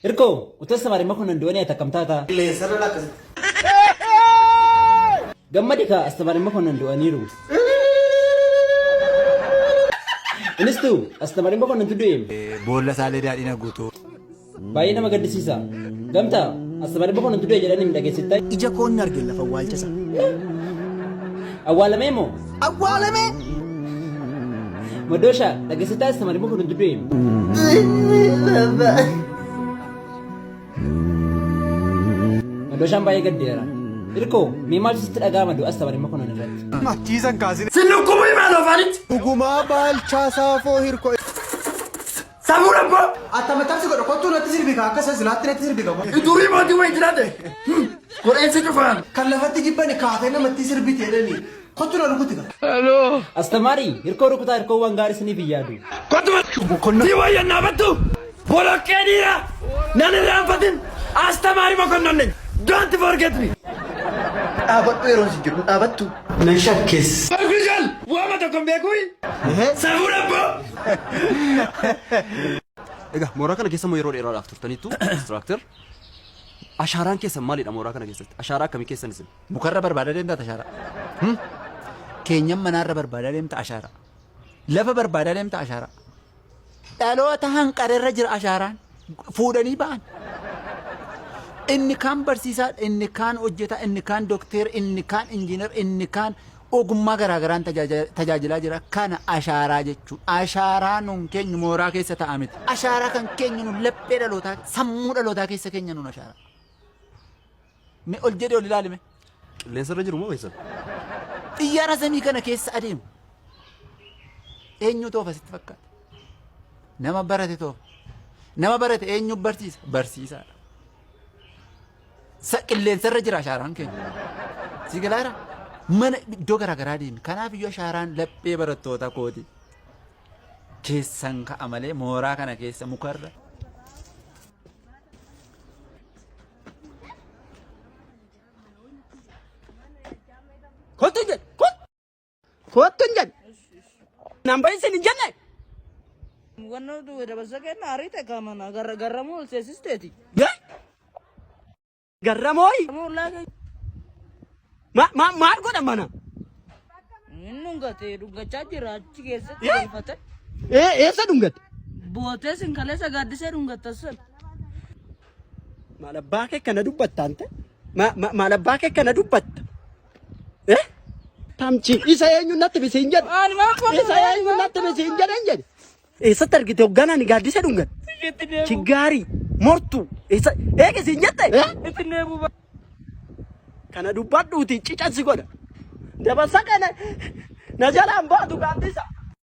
Irko, utastamari makon nanduani atakamtata. Qilleensarra lakkasi. Gammadika astamari makon nanduaniru. Inistu, astamari makon nantuduim. Boolla saalee daadhina guutuu. Baay'ee nama gaddisiisa. Gamta, astamari makon nantudu'e jedhanii midhageessittaa. Ija koonni argee lafa awwaalchisa. Awwaalamee moo? Awwaalamee! Madosha, dhageessittaa astamari makon nantudu'e. Madoshaan baay'ee gaddeera. Irko, mee maal sitti dhagaa madu astamari makon nanirratti. Machiisan kaasine. Sinukumu imaanoo faanitti. Dhugumaa baalchaa saafoo hirko. Samuudha boo. Atamattamsi godha kottuu natti sirbi kaa akkasa silaatti natti sirbi qabu. Durii mootii wayii jiraate. Godheensi cufaan. Kan lafatti jibbani kaafee namatti sirbi teedhani. Kottuu na rukuti kaa. Hello. Astamari, hirkoo rukutaa hirkoo waan gaarii siniif iyyaadu. Kotuma. Tii wayyan dhaabattu. Boloqqee dhiira. Nan irraanfatin. Astamari makonnanne. Don't forget me. Dhaabadhu yeroo si jiru dhaabattu. Nan shakkees. Official. Waama tokko hin beekuun. Samuudha boo. Egaa mooraa kana keessa moo yeroo dheeraadhaaf turtaniittu instructor ashaaraan keessan maalidha mooraa kana keessatti ashaaraa akkamii keessan isin Mukarra barbaadaa deemta ashaaraa. Keenyan manaarra barbaadaa deemta ashaaraa. Lafa barbaadaa deemta ashaaraa. Dhaloota hanqararra jira ashaaraan. Fuudhanii ba'an. Inni kaan barsiisaa, inni kaan hojjetaa, inni kaan dokteera, inni kaan injiinar, inni kaan ogummaa garaagaraan tajaajilaa jira. Kana ashaaraa jechuudha. Ashaaraa nun keenya mooraa keessa ta'a miti. Ashaaraa kan keenya nun laphee dhalootaa, sammuu dhalootaa keessa keenya nun ashaaraa. Mee ol jedhee ol ilaalime. qilleensarra jiru moo keessan Xiyyaara samii kana keessa adeemu. Eenyu toofa sitti fakkaata? Nama barate toofa. Nama barate eenyu barsiisa? Barsiisaadha. Qilleensarra jira ashaaraan keenya. Si galaara? Mana iddoo garaagaraa deemi. Kanaaf iyyuu ashaaraan laphee barattoota kooti. Keessan ka'a malee mooraa kana keessa mukarra. Kottu jedhe. Kottu jedhe. Nambayin sin hin jenne. Wannan da ba saka na rita kamana garramo sai sisteti. Garramooyi. Maal godha mana? Innun gate dungachaa jira achi keessatti galfate. Eessa dhungate? Bootee sin kaleessa gaaddisee dhungattasan. Maal abbaa kee kana dubbatta ante? Maal abbaa kee kana dubbatta? Tamchi isa eenyu natti bisiin jedhe? Isa eenyu natti bisiin jedhan jedhe? Eessatti argite hogganaan gaaddisee dhungate? Chigaarii mortu eegisiin jette? Itti neebu ba. Kana dubbadhuuti cicansi godha. Dabarsa kana na jalaan baatu gaaddisa.